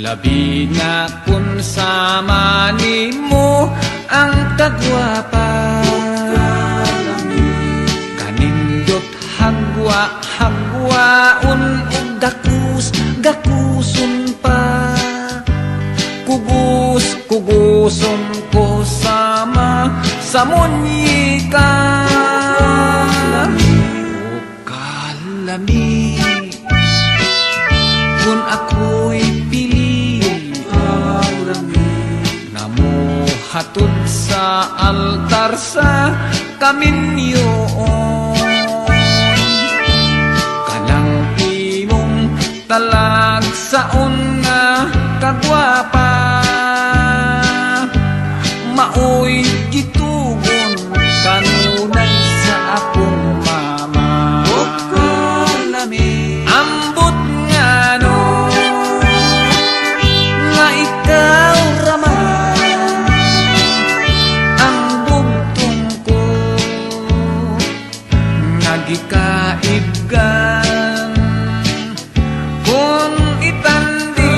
Labi na kun sama nimo ang kagwapa, kanindot hagwaon ug gakuson pa. Kuguson ko sama sa munyika, o kalami kun ako'y pili, namo hatod sa altar sa kaminyoon. Kanang imong talagsaon nga kagwapa, maoy gitugon kanunay sa akong mama. O kalami ambot nga no, nga ikaw raman ang bugtong ko, nagikaibgan kung itandi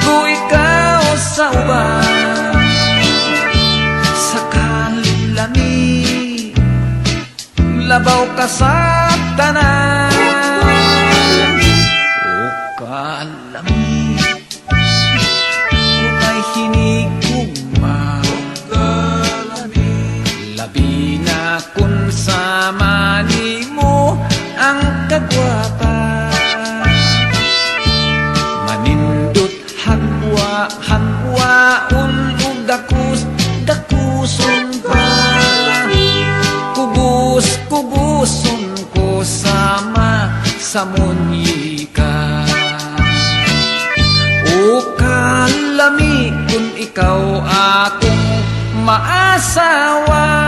ko ikaw sa uban. Sa kalami labaw ka sa tanan, o kalami kung ay hinigugma, labi na kun sama nimo ang kagwapa, manindot hagwaon ug gakuson pa. Kuguson ko sama sa munyika, o kalami kun ikaw akong maasawa.